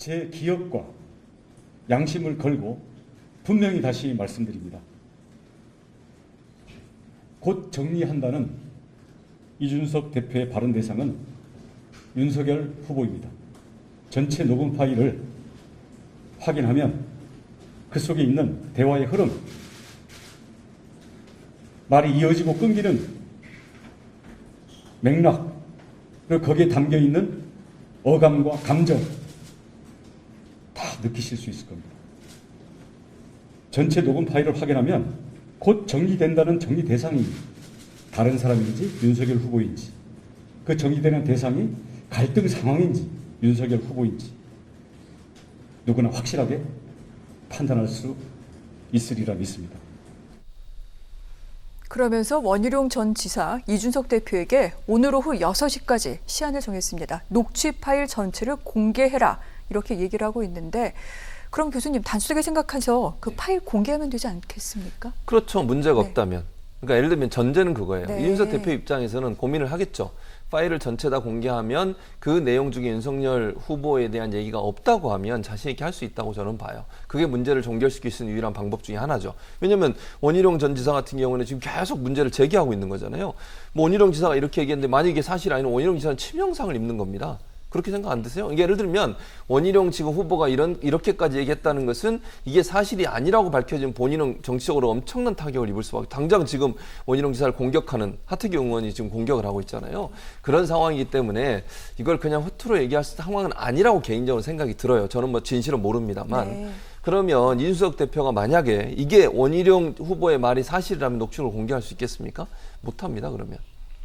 제 기억과 양심을 걸고 분명히 다시 말씀드립니다. 곧 정리한다는 이준석 대표의 발언 대상은 윤석열 후보입니다. 전체 녹음 파일을 확인하면 그 속에 있는 대화의 흐름, 말이 이어지고 끊기는 맥락, 그리고 거기에 담겨있는 어감과 감정 다 느끼실 수 있을 겁니다. 전체 녹음 파일을 확인하면 곧 정리된다는 정리 대상이 다른 사람인지 윤석열 후보인지, 그 정리되는 대상이 갈등 상황인지 윤석열 후보인지 누구나 확실하게 판단할 수 있으리라 믿습니다. 그러면서 원희룡 전 지사 이준석 대표에게 오늘 오후 6시까지 시한을 정했습니다. 녹취 파일 전체를 공개해라 이렇게 얘기를 하고 있는데, 그럼 교수님 단순하게 생각해서 그 파일 공개하면 되지 않겠습니까? 그렇죠. 문제가 없다면. 그러니까 예를 들면 전제는 그거예요. 네. 이준석 대표 입장에서는 고민을 하겠죠. 파일을 전체 다 공개하면 그 내용 중에 윤석열 후보에 대한 얘기가 없다고 하면 자신 있게 할 수 있다고 저는 봐요. 그게 문제를 종결시킬 수 있는 유일한 방법 중에 하나죠. 왜냐하면 원희룡 전 지사 같은 경우는 지금 계속 문제를 제기하고 있는 거잖아요. 뭐 원희룡 지사가 이렇게 얘기했는데 만약에 이게 사실 아니면 원희룡 지사는 치명상을 입는 겁니다. 그렇게 생각 안 드세요? 이게 예를 들면 원희룡 지금 후보가 이렇게까지 얘기했다는 것은 이게 사실이 아니라고 밝혀진 본인은 정치적으로 엄청난 타격을 입을 수밖에. 당장 지금 원희룡 지사를 공격하는 하태경 의원이 지금 공격을 하고 있잖아요. 그런 상황이기 때문에 이걸 그냥 허투루 얘기할 상황은 아니라고 개인적으로 생각이 들어요. 저는 뭐 진실은 모릅니다만. 네. 그러면 이준석 대표가 만약에 이게 원희룡 후보의 말이 사실이라면 녹취록을 공개할 수 있겠습니까? 못합니다. 그러면.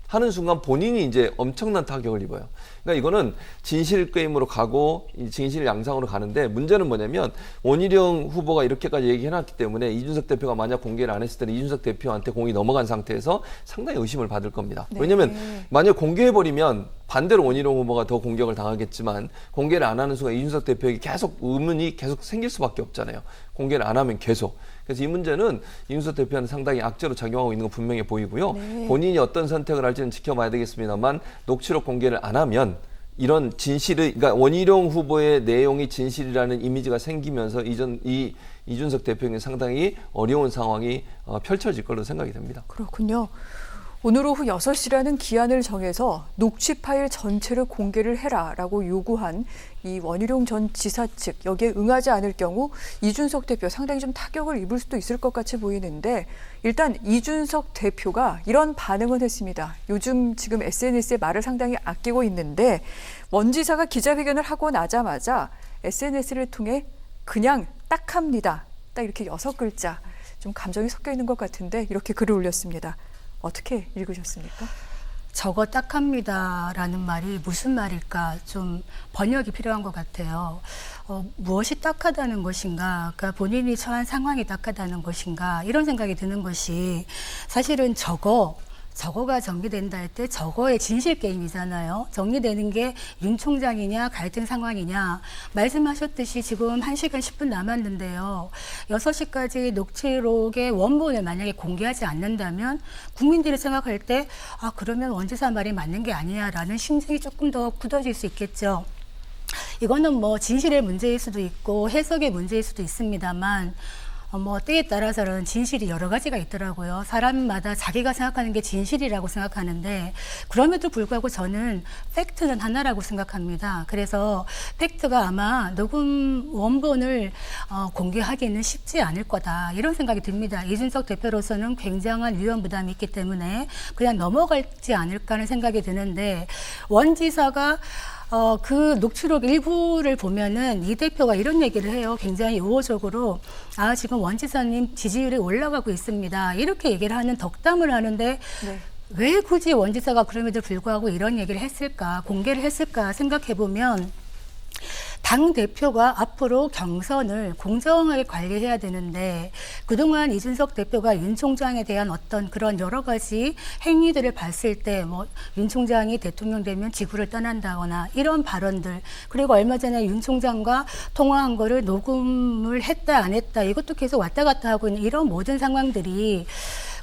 하는 순간 본인이 이제 엄청난 타격을 입어요. 그러니까 이거는 진실 게임으로 가고 진실 양상으로 가는데, 문제는 뭐냐면 원희룡 후보가 이렇게까지 얘기해놨기 때문에 이준석 대표가 만약 공개를 안 했을 때는 이준석 대표한테 공이 넘어간 상태에서 상당히 의심을 받을 겁니다. 네. 왜냐하면 만약 공개해버리면 반대로 원희룡 후보가 더 공격을 당하겠지만, 공개를 안 하는 순간 이준석 대표에게 계속 의문이 계속 생길 수밖에 없잖아요. 공개를 안 하면 계속. 그래서 이 문제는 이준석 대표한테 상당히 악재로 작용하고 있는 건 분명해 보이고요. 네. 본인이 어떤 선택을 할지는 지켜봐야 되겠습니다만, 녹취록 공개를 안 하면 이런 진실의, 그러니까 원희룡 후보의 내용이 진실이라는 이미지가 생기면서 이준석 대표에게 상당히 어려운 상황이 펼쳐질 걸로 생각이 됩니다. 그렇군요. 오늘 오후 6시라는 기한을 정해서 녹취 파일 전체를 공개를 해라라고 요구한 이 원희룡 전 지사 측, 여기에 응하지 않을 경우 이준석 대표 상당히 좀 타격을 입을 수도 있을 것 같이 보이는데, 일단 이준석 대표가 이런 반응을 했습니다. 요즘 지금 SNS에 말을 상당히 아끼고 있는데, 원 지사가 기자회견을 하고 나자마자 SNS를 통해 그냥 딱 합니다. 딱 이렇게 6글자, 좀 감정이 섞여 있는 것 같은데 이렇게 글을 올렸습니다. 어떻게 읽으셨습니까? 저거 딱합니다라는 말이 무슨 말일까, 좀 번역이 필요한 것 같아요. 무엇이 딱하다는 것인가, 그러니까 본인이 처한 상황이 딱하다는 것인가, 이런 생각이 드는 것이, 사실은 저거가 정리된다 할 때 저거의 진실 게임이잖아요. 정리되는 게 윤 총장이냐 갈등 상황이냐. 말씀하셨듯이 지금 1시간 10분 남았는데요. 6시까지 녹취록의 원본을 만약에 공개하지 않는다면 국민들이 생각할 때 그러면 원 지사 말이 맞는 게 아니야라는 심정이 조금 더 굳어질 수 있겠죠. 이거는 뭐 진실의 문제일 수도 있고 해석의 문제일 수도 있습니다만, 때에 따라서는 진실이 여러 가지가 있더라고요. 사람마다 자기가 생각하는 게 진실이라고 생각하는데, 그럼에도 불구하고 저는 팩트는 하나라고 생각합니다. 그래서 팩트가 아마 녹음 원본을 공개하기는 쉽지 않을 거다, 이런 생각이 듭니다. 이준석 대표로서는 굉장한 위험 부담이 있기 때문에 그냥 넘어갈지 않을까 하는 생각이 드는데, 원 지사가 그 녹취록 일부를 보면은 이 대표가 이런 얘기를 해요. 굉장히 우호적으로, 지금 원 지사님 지지율이 올라가고 있습니다, 이렇게 얘기를 하는, 덕담을 하는데, 네. 왜 굳이 원 지사가 그럼에도 불구하고 이런 얘기를 했을까, 공개를 했을까 생각해 보면, 당대표가 앞으로 경선을 공정하게 관리해야 되는데, 그동안 이준석 대표가 윤 총장에 대한 어떤 그런 여러 가지 행위들을 봤을 때, 윤 총장이 대통령 되면 지구를 떠난다거나 이런 발언들, 그리고 얼마 전에 윤 총장과 통화한 거를 녹음을 했다 안 했다, 이것도 계속 왔다 갔다 하고 있는 이런 모든 상황들이,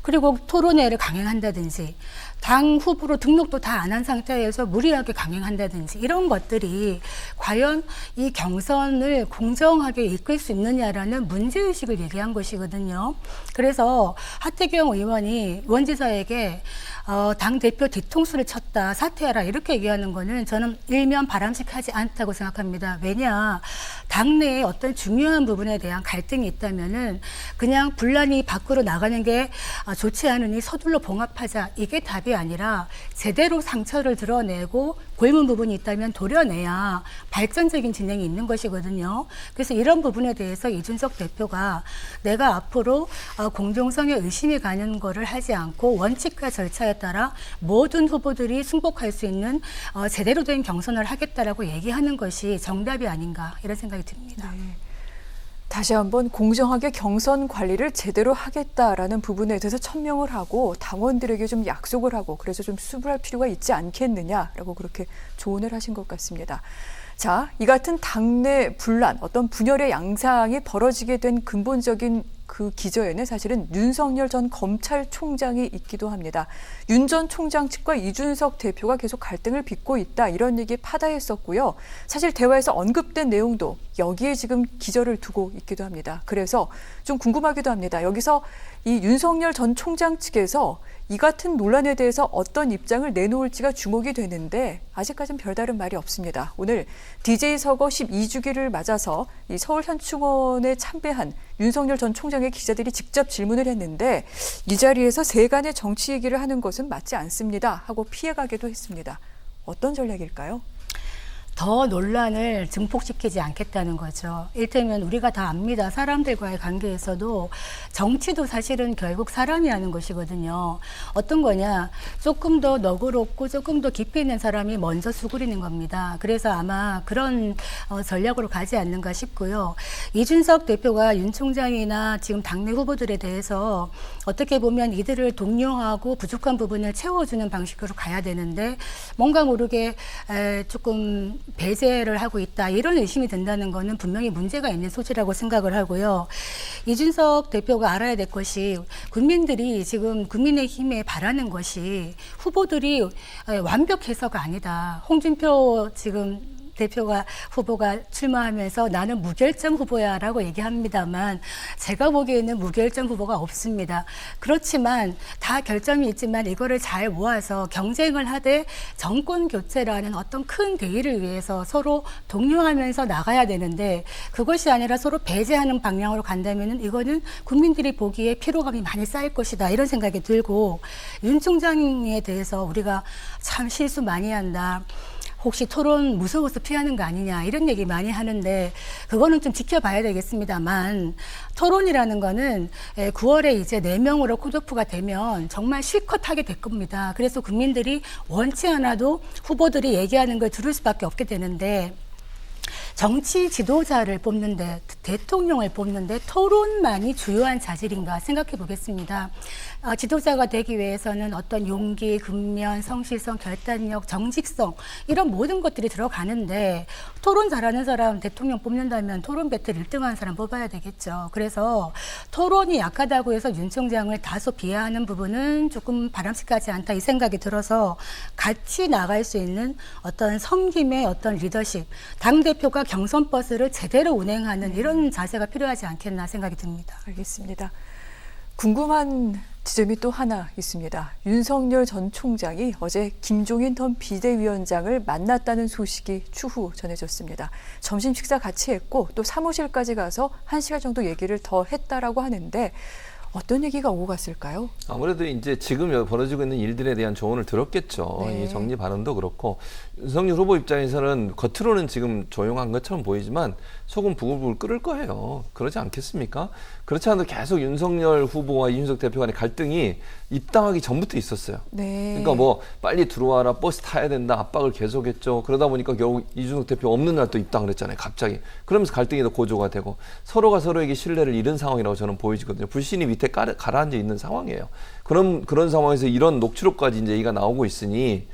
그리고 토론회를 강행한다든지, 당 후보로 등록도 다 안 한 상태에서 무리하게 강행한다든지 이런 것들이 과연 이 경선을 공정하게 이끌 수 있느냐라는 문제의식을 얘기한 것이거든요. 그래서 하태경 의원이 원지사에게 당대표 뒤통수를 쳤다, 사퇴하라 이렇게 얘기하는 거는 저는 일면 바람직하지 않다고 생각합니다. 왜냐, 당내에 어떤 중요한 부분에 대한 갈등이 있다면은 그냥 분란이 밖으로 나가는 게 좋지 않으니 서둘러 봉합하자, 이게 답이 아니라 제대로 상처를 드러내고 골문 부분이 있다면 도려내야 발전적인 진행이 있는 것이거든요. 그래서 이런 부분에 대해서 이준석 대표가 내가 앞으로 공정성에 의심이 가는 거를 하지 않고 원칙과 절차에 따라 모든 후보들이 승복할 수 있는 제대로 된 경선을 하겠다라고 얘기하는 것이 정답이 아닌가 이런 생각이 듭니다. 네. 다시 한번 공정하게 경선 관리를 제대로 하겠다라는 부분에 대해서 천명을 하고 당원들에게 좀 약속을 하고 그래서 좀 수습할 필요가 있지 않겠느냐라고 그렇게 조언을 하신 것 같습니다. 자, 이 같은 당내 분란, 어떤 분열의 양상이 벌어지게 된 근본적인 그 기저에는 사실은 윤석열 전 검찰총장이 있기도 합니다. 윤 전 총장 측과 이준석 대표가 계속 갈등을 빚고 있다, 이런 얘기 파다했었고요. 사실 대화에서 언급된 내용도 여기에 지금 기저를 두고 있기도 합니다. 그래서 좀 궁금하기도 합니다. 여기서 이 윤석열 전 총장 측에서 이 같은 논란에 대해서 어떤 입장을 내놓을지가 주목이 되는데 아직까지는 별다른 말이 없습니다. 오늘 DJ 서거 12주기를 맞아서 이 서울 현충원에 참배한 윤석열 전 총장의 기자들이 직접 질문을 했는데 이 자리에서 세간의 정치 얘기를 하는 것은 맞지 않습니다 하고 피해가기도 했습니다. 어떤 전략일까요? 더 논란을 증폭시키지 않겠다는 거죠. 일테면 우리가 다 압니다. 사람들과의 관계에서도 정치도 사실은 결국 사람이 하는 것이거든요. 어떤 거냐, 조금 더 너그럽고 조금 더 깊이 있는 사람이 먼저 수그리는 겁니다. 그래서 아마 그런 전략으로 가지 않는가 싶고요. 이준석 대표가 윤 총장이나 지금 당내 후보들에 대해서 어떻게 보면 이들을 독려하고 부족한 부분을 채워주는 방식으로 가야 되는데 뭔가 모르게 조금 배제를 하고 있다, 이런 의심이 든다는 것은 분명히 문제가 있는 소지라고 생각을 하고요. 이준석 대표가 알아야 될 것이 국민들이 지금 국민의힘에 바라는 것이 후보들이 완벽해서가 아니다. 홍준표 지금 후보가 출마하면서 나는 무결점 후보야라고 얘기합니다만 제가 보기에는 무결점 후보가 없습니다. 그렇지만 다 결점이 있지만 이거를 잘 모아서 경쟁을 하되 정권 교체라는 어떤 큰 대의를 위해서 서로 독려하면서 나가야 되는데 그것이 아니라 서로 배제하는 방향으로 간다면 이거는 국민들이 보기에 피로감이 많이 쌓일 것이다, 이런 생각이 들고, 윤 총장에 대해서 우리가 참 실수 많이 한다, 혹시 토론 무서워서 피하는 거 아니냐, 이런 얘기 많이 하는데 그거는 좀 지켜봐야 되겠습니다만, 토론이라는 거는 9월에 이제 4명으로 컷오프가 되면 정말 실컷 하게 될 겁니다. 그래서 국민들이 원치 않아도 후보들이 얘기하는 걸 들을 수밖에 없게 되는데, 정치 지도자를 뽑는데, 대통령을 뽑는데 토론만이 주요한 자질인가 생각해 보겠습니다. 지도자가 되기 위해서는 어떤 용기, 근면, 성실성, 결단력, 정직성, 이런 모든 것들이 들어가는데 토론 잘하는 사람 대통령 뽑는다면 토론 배틀 1등하는 사람 뽑아야 되겠죠. 그래서 토론이 약하다고 해서 윤 총장을 다소 비하하는 부분은 조금 바람직하지 않다, 이 생각이 들어서 같이 나갈 수 있는 어떤 섬김의 어떤 리더십, 당대표가 경선 버스를 제대로 운행하는 이런 자세가 필요하지 않겠나 생각이 듭니다. 알겠습니다. 궁금한 지점이 또 하나 있습니다. 윤석열 전 총장이 어제 김종인 전 비대위원장을 만났다는 소식이 추후 전해졌습니다. 점심 식사 같이 했고 또 사무실까지 가서 1시간 정도 얘기를 더 했다라고 하는데 어떤 얘기가 오고 갔을까요? 아무래도 이제 지금 벌어지고 있는 일들에 대한 조언을 들었겠죠. 네. 이 정리 발언도 그렇고, 윤석열 후보 입장에서는 겉으로는 지금 조용한 것처럼 보이지만 속은 부글부글 끓을 거예요. 그러지 않겠습니까? 그렇지 않아도 계속 윤석열 후보와 이준석 대표 간의 갈등이 입당하기 전부터 있었어요. 네. 그러니까 뭐 빨리 들어와라, 버스 타야 된다, 압박을 계속했죠. 그러다 보니까 결국 이준석 대표 없는 날 또 입당을 했잖아요, 갑자기. 그러면서 갈등이 더 고조가 되고 서로가 서로에게 신뢰를 잃은 상황이라고 저는 보이거든요. 불신이 밑에 가라앉아 있는 상황이에요. 그런 상황에서 이런 녹취록까지 이제 얘기가 나오고 있으니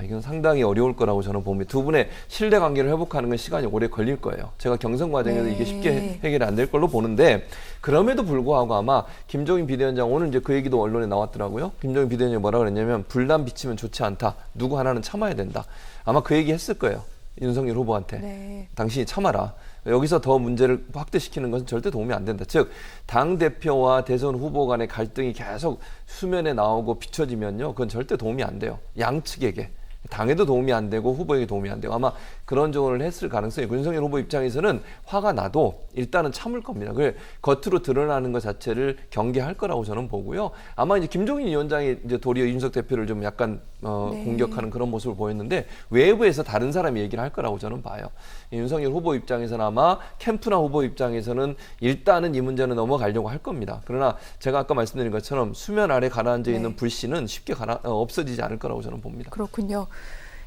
이건 상당히 어려울 거라고 저는 봅니다. 두 분의 신뢰 관계를 회복하는 건 시간이 오래 걸릴 거예요. 제가 경선 과정에서 이게 쉽게 해결이 안 될 걸로 보는데 그럼에도 불구하고 아마 김종인 비대위원장 오늘 이제 그 얘기도 언론에 나왔더라고요. 김종인 비대위원장이 뭐라 그랬냐면 불난 비치면 좋지 않다. 누구 하나는 참아야 된다. 아마 그 얘기 했을 거예요. 윤석열 후보한테. 네. 당신이 참아라. 여기서 더 문제를 확대시키는 것은 절대 도움이 안 된다. 즉 당대표와 대선 후보 간의 갈등이 계속 수면에 나오고 비춰지면요. 그건 절대 도움이 안 돼요. 양측에게. 당에도 도움이 안 되고 후보에게 도움이 안 되고 아마 그런 조언을 했을 가능성이 있고 윤석열 후보 입장에서는 화가 나도 일단은 참을 겁니다. 그래 겉으로 드러나는 것 자체를 경계할 거라고 저는 보고요. 아마 이제 김종인 위원장이 이제 도리어 이준석 대표를 좀 약간 공격하는 그런 모습을 보였는데 외부에서 다른 사람이 얘기를 할 거라고 저는 봐요. 윤석열 후보 입장에서는 아마 캠프나 후보 입장에서는 일단은 이 문제는 넘어가려고 할 겁니다. 그러나 제가 아까 말씀드린 것처럼 수면 아래 가라앉아 있는 불씨는 쉽게 없어지지 않을 거라고 저는 봅니다. 그렇군요.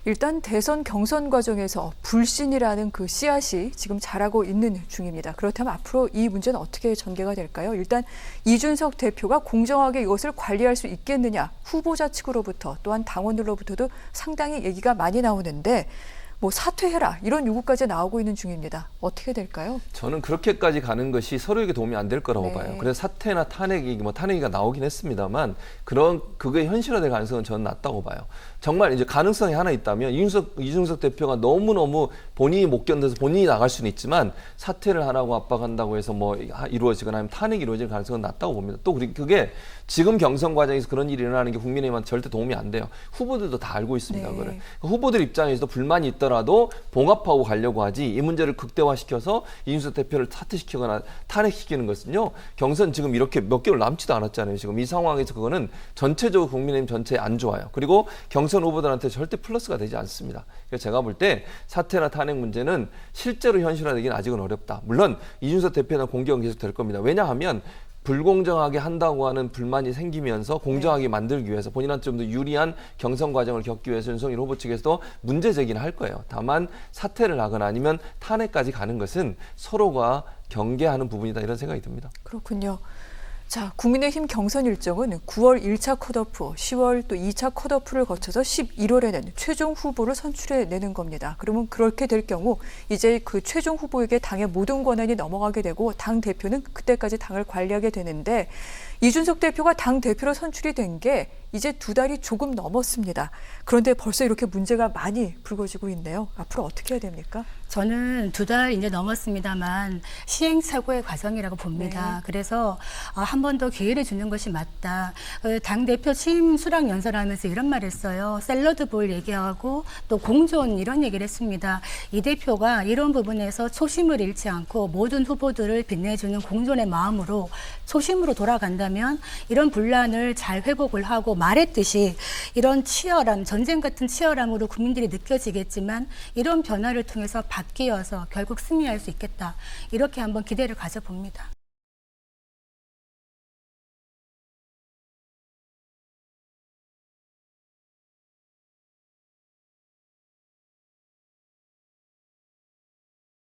일단 대선 경선 과정에서 불신이라는 그 씨앗이 지금 자라고 있는 중입니다. 그렇다면 앞으로 이 문제는 어떻게 전개가 될까요? 일단 이준석 대표가 공정하게 이것을 관리할 수 있겠느냐, 후보자 측으로부터 또한 당원들로부터도 상당히 얘기가 많이 나오는데 뭐 사퇴해라 이런 요구까지 나오고 있는 중입니다. 어떻게 될까요? 저는 그렇게까지 가는 것이 서로에게 도움이 안 될 거라고 봐요. 그래서 사퇴나 탄핵이 탄핵이가 나오긴 했습니다만 그게 현실화될 가능성은 저는 낮다고 봐요. 정말 이제 가능성이 하나 있다면 이준석 대표가 너무너무 본인이 못 견뎌서 본인이 나갈 수는 있지만 사퇴를 하라고 압박한다고 해서 뭐 이루어지거나 아니면 탄핵이 이루어질 가능성은 낮다고 봅니다. 또 그게 지금 경선 과정에서 그런 일이 일어나는 게 국민의힘한테 절대 도움이 안 돼요. 후보들도 다 알고 있습니다. 네. 그래. 후보들 입장에서도 불만이 있더라도 봉합하고 가려고 하지 이 문제를 극대화시켜서 이준석 대표를 사퇴시키거나 탄핵시키는 것은요. 경선 지금 이렇게 몇 개월 남지도 않았잖아요. 지금 이 상황에서 그거는 전체적으로 국민의힘 전체에 안 좋아요. 그리고 경선 후보들한테 절대 플러스가 되지 않습니다. 그래서 제가 볼 때 사퇴나 탄핵 문제는 실제로 현실화되기는 아직은 어렵다. 물론 이준석 대표나 공격은 계속 될 겁니다. 왜냐하면 불공정하게 한다고 하는 불만이 생기면서 공정하게 만들기 위해서 본인한테 좀 더 유리한 경선 과정을 겪기 위해서 윤석열 후보 측에서도 문제 제기는 할 거예요. 다만 사퇴를 하거나 아니면 탄핵까지 가는 것은 서로가 경계하는 부분이다 이런 생각이 듭니다. 그렇군요. 자, 국민의힘 경선 일정은 9월 1차 컷오프, 10월 또 2차 컷오프를 거쳐서 11월에는 최종 후보를 선출해내는 겁니다. 그러면 그렇게 될 경우 이제 그 최종 후보에게 당의 모든 권한이 넘어가게 되고 당 대표는 그때까지 당을 관리하게 되는데 이준석 대표가 당 대표로 선출이 된 게 이제 2달이 조금 넘었습니다. 그런데 벌써 이렇게 문제가 많이 불거지고 있네요. 앞으로 어떻게 해야 됩니까? 저는 2달 이제 넘었습니다만 시행착오의 과정이라고 봅니다. 네. 그래서 한 번 더 기회를 주는 것이 맞다. 당대표 취임 수락 연설하면서 이런 말을 했어요. 샐러드 볼 얘기하고 또 공존 이런 얘기를 했습니다. 이 대표가 이런 부분에서 초심을 잃지 않고 모든 후보들을 빛내주는 공존의 마음으로 초심으로 돌아간다면 이런 분란을 잘 회복을 하고 말했듯이 이런 치열함, 전쟁 같은 치열함으로 국민들이 느껴지겠지만 이런 변화를 통해서 바뀌어서 결국 승리할 수 있겠다. 이렇게 한번 기대를 가져봅니다.